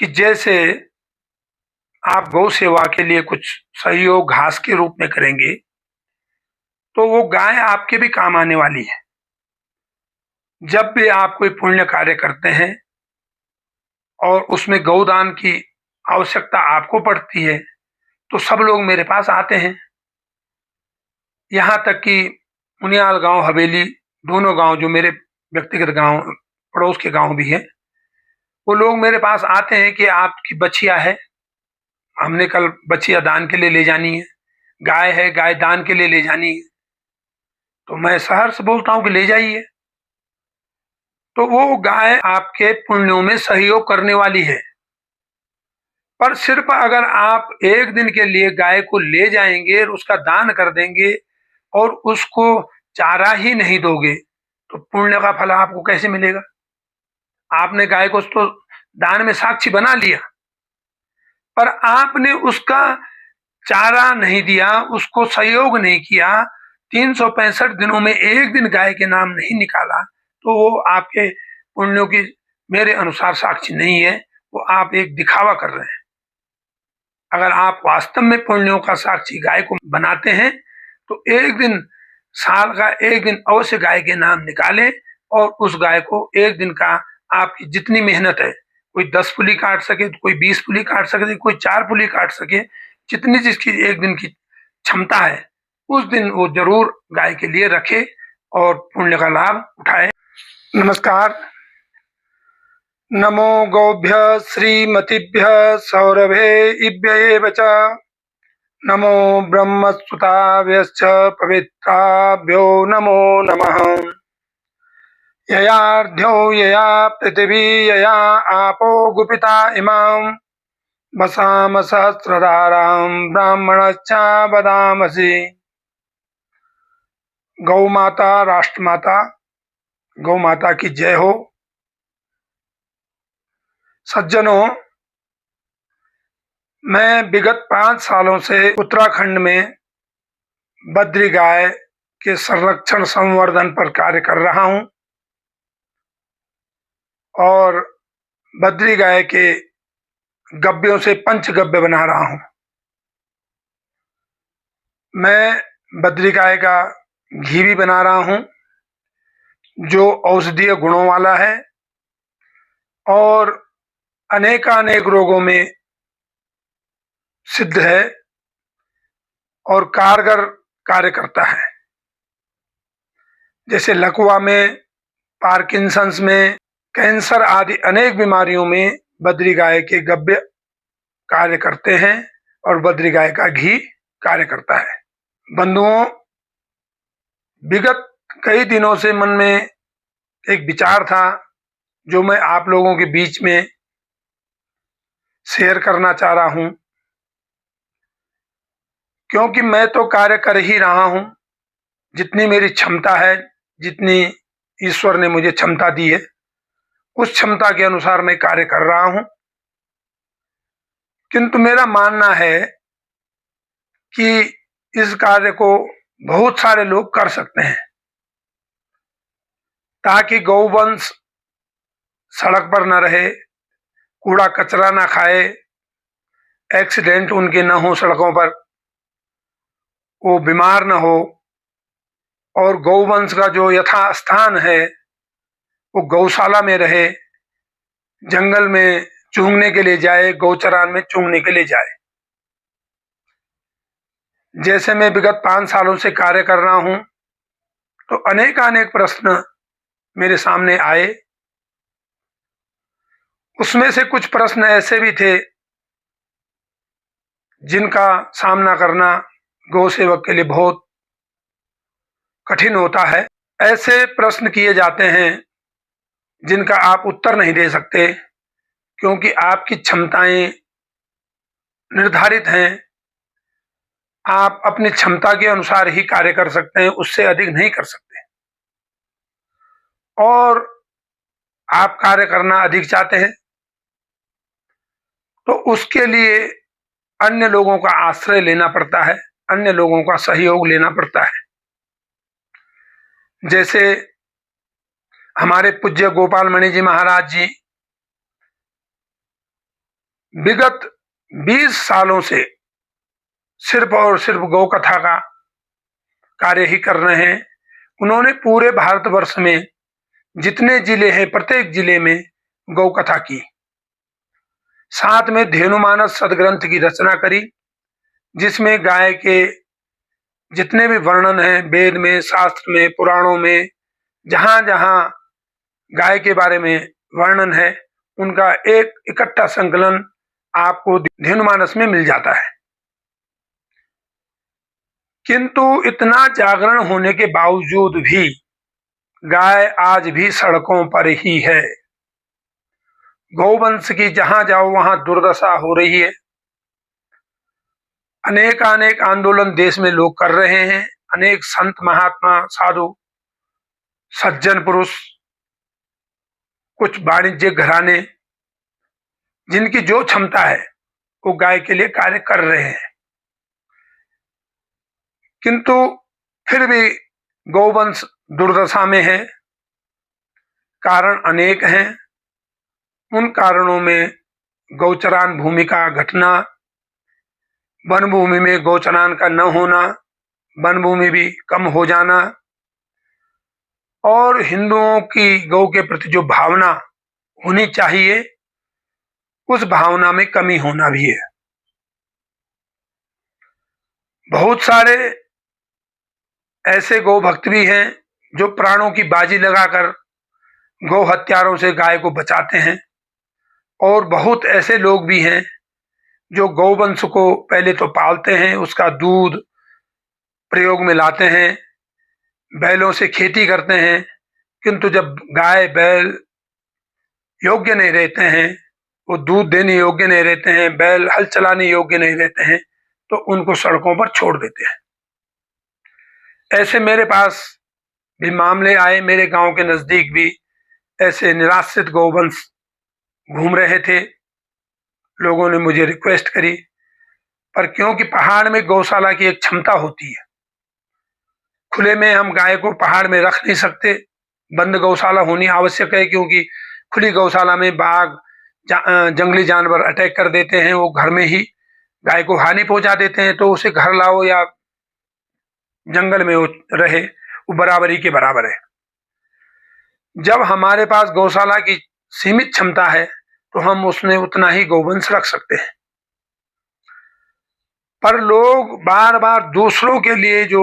कि जैसे आप गौ सेवा के लिए कुछ सहयोग घास के रूप में करेंगे, तो वो गाय आपके भी काम आने वाली है। जब भी आप कोई पुण्य कार्य करते हैं और उसमें गौदान की आवश्यकता आपको पड़ती है, तो सब लोग मेरे पास आते हैं। यहाँ तक कि मुनियाल गांव, हवेली, दोनों गांव जो मेरे व्यक्तिगत गांव, पड़ोस के गांव भी हैं, वो लोग मेरे पास आते हैं कि आपकी बछिया है, हमने कल बछिया दान के लिए ले जानी है, गाय है, गाय दान के लिए ले जानी है। तो मैं सहर्ष बोलता हूँ कि ले जाइए। तो वो गाय आपके पुण्यों में सहयोग करने वाली है। पर सिर्फ अगर आप एक दिन के लिए गाय को ले जाएंगे, उसका दान कर देंगे और उसको चारा ही नहीं दोगे, तो पुण्य का फल आपको कैसे मिलेगा? आपने गाय को तो दान में साक्षी बना लिया, पर आपने उसका चारा नहीं दिया, उसको सहयोग नहीं किया, 365 दिनों में एक दिन गाय के नाम नहीं निकाला, तो वो आपके पुण्यों की मेरे अनुसार साक्षी नहीं है। वो आप एक दिखावा कर रहे हैं। अगर आप वास्तव में पुण्यों का साक्षी गाय को बनाते हैं, तो एक दिन, साल का एक दिन अवश्य गाय के नाम निकालें और उस गाय को एक दिन का, आपकी जितनी मेहनत है, कोई 10 पुली काट सके, तो कोई 20 पुली काट सके, कोई 4 पुली काट सके, जितनी जिसकी एक दिन की क्षमता है, उस दिन वो जरूर गाय के लिए रखे और पुण्य का लाभ उठाए। नमस्कार। नमो गौभ्य श्रीमतीभ्य सौरभे इभ्य च। नमो ब्रह्मसुताभ्यश्च पवित्राभ्यो नमो नमः। ययार्ध्यो यया पृथिवी यया आपो गुपिता इमां वसाम सहस्रधारां ब्राह्मणश्चा वदामसि। गौ माता, राष्ट्र माता, गौ माता की जय हो। सज्जनों, मैं विगत 5 सालों से उत्तराखंड में बद्री गाय के संरक्षण संवर्धन पर कार्य कर रहा हूं और बद्री गाय के गब्यों से पंचगव्य बना रहा हूं। मैं बद्री गाय का घी भी बना रहा हूं, जो औषधीय गुणों वाला है और अनेकानेक रोगों में सिद्ध है और कारगर कार्य करता है। जैसे लकवा में, पार्किंसंस में, कैंसर आदि अनेक बीमारियों में बद्री गाय के गव्य कार्य करते हैं और बद्री गाय का घी कार्य करता है। बंधुओं, विगत कई दिनों से मन में एक विचार था, जो मैं आप लोगों के बीच में शेयर करना चाह रहा हूं, क्योंकि मैं तो कार्य कर ही रहा हूं, जितनी मेरी क्षमता है, जितनी ईश्वर ने मुझे क्षमता दी है, उस क्षमता के अनुसार मैं कार्य कर रहा हूं। किंतु मेरा मानना है कि इस कार्य को बहुत सारे लोग कर सकते हैं, ताकि गौवंश सड़क पर न रहे, कूड़ा कचरा ना खाए, एक्सीडेंट उनके न हो सड़कों पर, वो बीमार न हो और गौवंश का जो यथास्थान है वो गौशाला में रहे, जंगल में चूंगने के लिए जाए, गौचरान में चूंगने के लिए जाए। जैसे मैं विगत 5 सालों से कार्य कर रहा हूं, तो अनेक प्रश्न मेरे सामने आए। उसमें से कुछ प्रश्न ऐसे भी थे जिनका सामना करना गौ सेवक के लिए बहुत कठिन होता है। ऐसे प्रश्न किए जाते हैं जिनका आप उत्तर नहीं दे सकते, क्योंकि आपकी क्षमताएं निर्धारित हैं। आप अपनी क्षमता के अनुसार ही कार्य कर सकते हैं, उससे अधिक नहीं कर सकते। और आप कार्य करना अधिक चाहते हैं, तो उसके लिए अन्य लोगों का आश्रय लेना पड़ता है, अन्य लोगों का सहयोग लेना पड़ता है। जैसे हमारे पूज्य गोपाल मणि जी महाराज जी विगत 20 सालों से सिर्फ और सिर्फ गौ कथा का कार्य ही कर रहे हैं। उन्होंने पूरे भारतवर्ष में जितने जिले हैं प्रत्येक जिले में गौ कथा की, साथ में धेनुमानस सदग्रंथ की रचना करी, जिसमें गाय के जितने भी वर्णन हैं वेद में, शास्त्र में, पुराणों में, जहां जहां गाय के बारे में वर्णन है उनका एक इकट्ठा संकलन आपको धेनुमानस में मिल जाता है। किंतु इतना जागरण होने के बावजूद भी गाय आज भी सड़कों पर ही है। गौवंश की जहां जाओ वहां दुर्दशा हो रही है। अनेक आंदोलन देश में लोग कर रहे हैं। अनेक संत महात्मा साधु सज्जन पुरुष, कुछ वाणिज्यिक घराने, जिनकी जो क्षमता है वो गाय के लिए कार्य कर रहे हैं, किंतु फिर भी गौवंश दुर्दशा में है। कारण अनेक हैं। उन कारणों में गौचरान भूमि का घटना, वन भूमि में गौचरान का न होना, वन भूमि भी कम हो जाना, और हिंदुओं की गौ के प्रति जो भावना होनी चाहिए उस भावना में कमी होना भी है। बहुत सारे ऐसे गौ भक्त भी हैं जो प्राणों की बाजी लगाकर गौ हत्यारों से गाय को बचाते हैं, और बहुत ऐसे लोग भी हैं जो गौवंश को पहले तो पालते हैं, उसका दूध प्रयोग में लाते हैं, बैलों से खेती करते हैं, किंतु जब गाय बैल योग्य नहीं रहते हैं, वो दूध देने योग्य नहीं रहते हैं, बैल हल चलाने योग्य नहीं रहते हैं, तो उनको सड़कों पर छोड़ देते हैं। ऐसे मेरे पास भी मामले आए। मेरे गांव के नजदीक भी ऐसे निराश्रित गौवंश घूम रहे थे। लोगों ने मुझे रिक्वेस्ट करी, पर क्योंकि पहाड़ में गौशाला की एक क्षमता होती है, खुले में हम गाय को पहाड़ में रख नहीं सकते, बंद गौशाला होनी आवश्यक है, क्योंकि खुली गौशाला में बाघ जंगली जानवर अटैक कर देते हैं, वो घर में ही गाय को हानि पहुंचा देते हैं। तो उसे घर लाओ या जंगल में रहे, वो बराबरी के बराबर है। जब हमारे पास गौशाला की सीमित क्षमता है तो हम उसमें उतना ही गौवंश रख सकते हैं। पर लोग बार बार दूसरों के लिए जो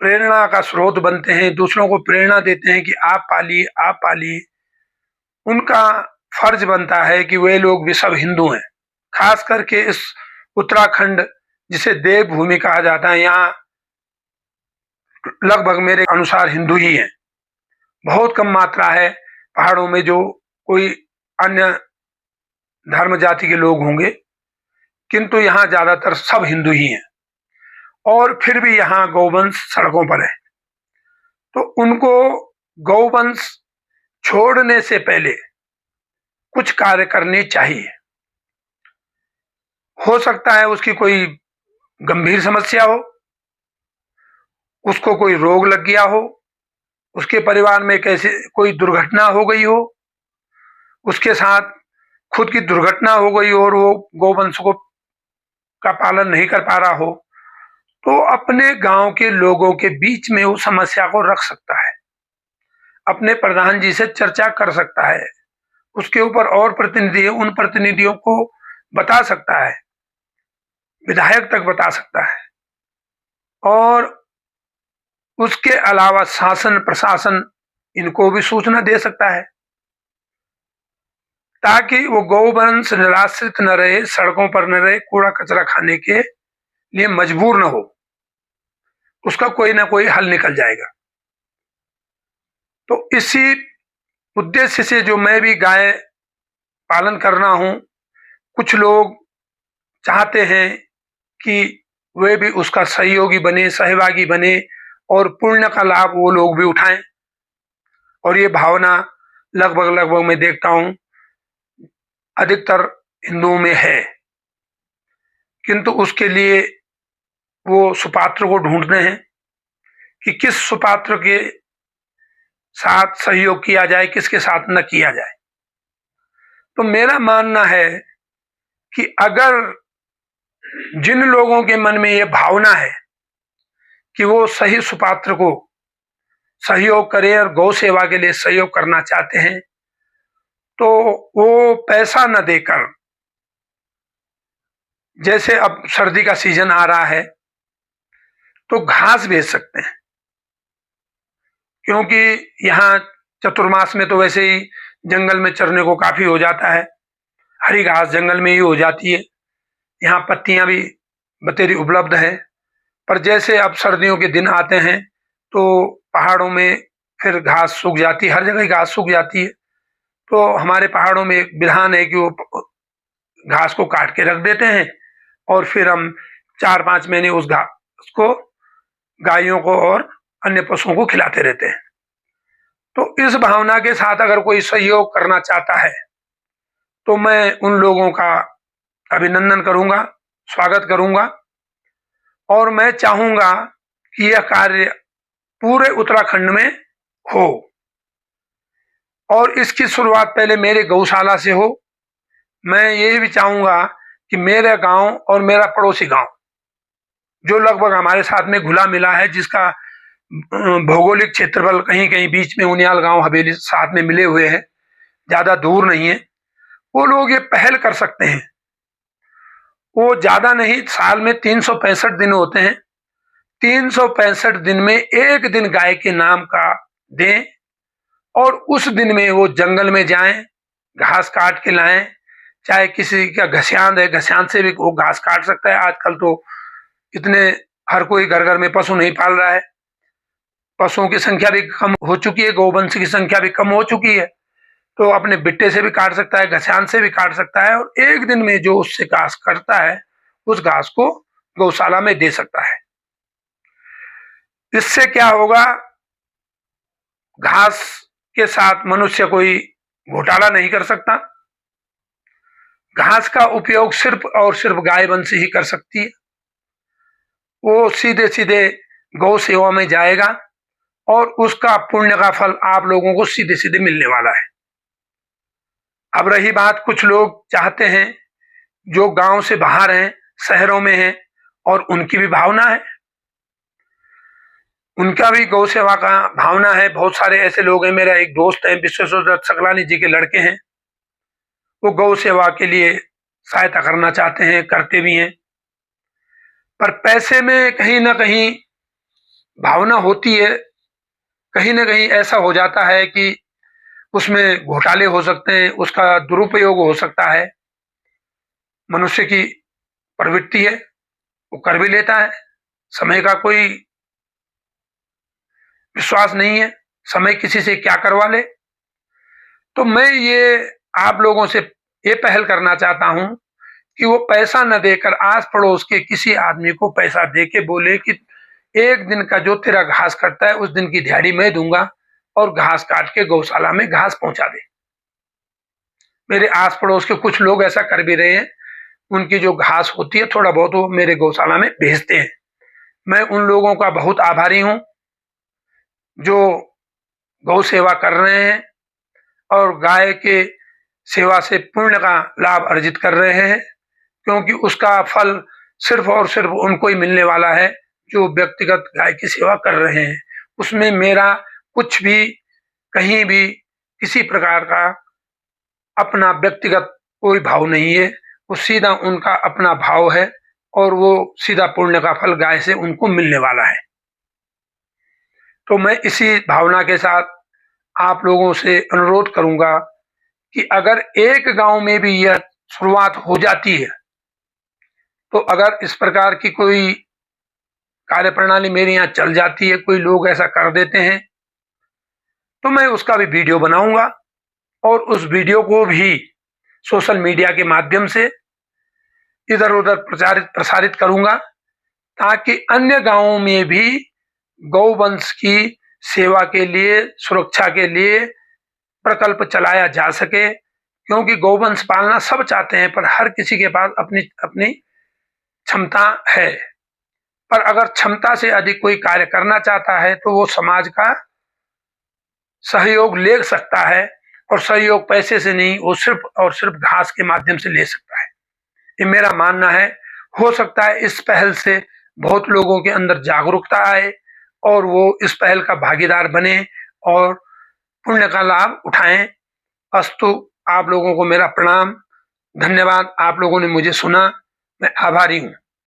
प्रेरणा का स्रोत बनते हैं, दूसरों को प्रेरणा देते हैं कि आप पालिए आप पालिए, उनका फर्ज बनता है कि वे लोग भी सब हिंदू हैं। खास करके इस उत्तराखंड, जिसे देवभूमि कहा जाता है, यहाँ लगभग मेरे अनुसार हिंदू ही हैं। बहुत कम मात्रा है पहाड़ों में जो कोई अन्य धर्म जाति के लोग होंगे, किंतु यहाँ ज्यादातर सब हिंदू ही हैं। और फिर भी यहाँ गौवंश सड़कों पर है, तो उनको गौवंश छोड़ने से पहले कुछ कार्य करने चाहिए। हो सकता है उसकी कोई गंभीर समस्या हो, उसको कोई रोग लग गया हो, उसके परिवार में कैसे कोई दुर्घटना हो गई हो, उसके साथ खुद की दुर्घटना हो गई हो और वो गौवंश को का पालन नहीं कर पा रहा हो, तो अपने गांव के लोगों के बीच में उस समस्या को रख सकता है, अपने प्रधान जी से चर्चा कर सकता है, उसके ऊपर और प्रतिनिधि, उन प्रतिनिधियों को बता सकता है, विधायक तक बता सकता है, और उसके अलावा शासन प्रशासन इनको भी सूचना दे सकता है, ताकि वो गौवंश निराश्रित न रहे, सड़कों पर न रहे, कूड़ा कचरा खाने के लिए मजबूर न हो। उसका कोई ना कोई हल निकल जाएगा। तो इसी उद्देश्य से जो मैं भी गाय पालन कर रहा हूं, कुछ लोग चाहते हैं कि वे भी उसका सहयोगी बने, सहभागी बने, और पुण्य का लाभ वो लोग भी उठाएं। और ये भावना लगभग मैं देखता हूं अधिकतर हिंदुओं में है, किंतु उसके लिए वो सुपात्र को ढूंढते हैं कि किस सुपात्र के साथ सहयोग किया जाए, किसके साथ न किया जाए। तो मेरा मानना है कि अगर जिन लोगों के मन में ये भावना है कि वो सही सुपात्र को सहयोग करें और गौ सेवा के लिए सहयोग करना चाहते हैं, तो वो पैसा न देकर, जैसे अब सर्दी का सीजन आ रहा है तो घास बेच सकते हैं, क्योंकि यहाँ चतुर्मास में तो वैसे ही जंगल में चरने को काफी हो जाता है, हरी घास जंगल में ही हो जाती है, यहाँ पत्तियां भी बतेरी उपलब्ध है। पर जैसे अब सर्दियों के दिन आते हैं तो पहाड़ों में फिर घास सूख जाती है, हर जगह घास सूख जाती है। तो हमारे पहाड़ों में एक विधान है कि वो घास को काट के रख देते हैं और फिर हम 4-5 महीने उस घास को गायों को और अन्य पशुओं को खिलाते रहते हैं। तो इस भावना के साथ अगर कोई सहयोग करना चाहता है तो मैं उन लोगों का अभिनंदन करूंगा, स्वागत करूंगा, और मैं चाहूंगा कि यह कार्य पूरे उत्तराखंड में हो और इसकी शुरुआत पहले मेरे गौशाला से हो। मैं ये भी चाहूंगा कि मेरा गांव और मेरा पड़ोसी गांव, जो लगभग हमारे साथ में घुला मिला है, जिसका भौगोलिक क्षेत्रफल कहीं कहीं बीच में उनियाल गांव हवेली साथ में मिले हुए हैं, ज्यादा दूर नहीं है, वो लोग ये पहल कर सकते हैं। वो ज्यादा नहीं, साल में 365 दिन होते हैं, 365 दिन में एक दिन गाय के नाम का दें और उस दिन में वो जंगल में जाएं, घास काट के लाएं। चाहे किसी का घसियान है, घसियान से भी वो घास काट सकता है। आजकल तो इतने हर कोई घर घर में पशु नहीं पाल रहा है, पशुओं की संख्या भी कम हो चुकी है, गौवंश की संख्या भी कम हो चुकी है, तो अपने बिट्टे से भी काट सकता है, घसियान से भी काट सकता है और एक दिन में जो उससे घास करता है उस घास को गौशाला में दे सकता है। इससे क्या होगा, घास के साथ मनुष्य कोई घोटाला नहीं कर सकता। घास का उपयोग सिर्फ और सिर्फ गाय वंश ही कर सकती है। वो सीधे सीधे गौ सेवा में जाएगा और उसका पुण्य का फल आप लोगों को सीधे सीधे मिलने वाला है। अब रही बात, कुछ लोग चाहते हैं जो गांव से बाहर हैं, शहरों में हैं, और उनकी भी भावना है, उनका भी गौ सेवा का भावना है। बहुत सारे ऐसे लोग हैं, मेरा एक दोस्त है विश्वेश्वर दत्त सकलानी जी के लड़के हैं, वो गौ सेवा के लिए सहायता करना चाहते हैं, करते भी हैं, पर पैसे में कहीं ना कहीं भावना होती है, कहीं ना कहीं ऐसा हो जाता है कि उसमें घोटाले हो सकते हैं, उसका दुरुपयोग हो सकता है। मनुष्य की प्रवृत्ति है, वो कर भी लेता है, समय का कोई विश्वास नहीं है, समय किसी से क्या करवा ले। तो मैं ये आप लोगों से ये पहल करना चाहता हूं कि वो पैसा न देकर आस पड़ोस के किसी आदमी को पैसा दे के बोले कि एक दिन का जो तेरा घास कटता है उस दिन की दिहाड़ी मैं दूंगा और घास काट के गौशाला में घास पहुंचा दे। मेरे आस पड़ोस के कुछ लोग ऐसा कर भी रहे हैं, उनकी जो घास होती है थोड़ा बहुत वो मेरे गौशाला में भेजते हैं। मैं उन लोगों का बहुत आभारी हूं जो गौ सेवा कर रहे हैं और गाय के सेवा से पुण्य का लाभ अर्जित कर रहे हैं, क्योंकि उसका फल सिर्फ और सिर्फ उनको ही मिलने वाला है जो व्यक्तिगत गाय की सेवा कर रहे हैं। उसमें मेरा कुछ भी, कहीं भी किसी प्रकार का अपना व्यक्तिगत कोई भाव नहीं है, वो सीधा उनका अपना भाव है और वो सीधा पुण्य का फल गाय से उनको मिलने वाला है। तो मैं इसी भावना के साथ आप लोगों से अनुरोध करूंगा कि अगर एक गांव में भी यह शुरुआत हो जाती है, तो अगर इस प्रकार की कोई कार्य प्रणाली मेरे यहाँ चल जाती है, कोई लोग ऐसा कर देते हैं, तो मैं उसका भी वीडियो बनाऊंगा और उस वीडियो को भी सोशल मीडिया के माध्यम से इधर उधर प्रसारित करूंगा, ताकि अन्य गांवों में भी गौवंश की सेवा के लिए, सुरक्षा के लिए प्रकल्प चलाया जा सके। क्योंकि गौवंश पालना सब चाहते हैं, पर हर किसी के पास अपनी अपनी क्षमता है। पर अगर क्षमता से अधिक कोई कार्य करना चाहता है तो वो समाज का सहयोग ले सकता है, और सहयोग पैसे से नहीं, वो सिर्फ और सिर्फ घास के माध्यम से ले सकता है। ये मेरा मानना है। हो सकता है इस पहल से बहुत लोगों के अंदर जागरूकता आए और वो इस पहल का भागीदार बने और पुण्य का लाभ उठाएं। अस्तु, आप लोगों को मेरा प्रणाम, धन्यवाद। आप लोगों ने मुझे सुना, मैं आभारी हूँ।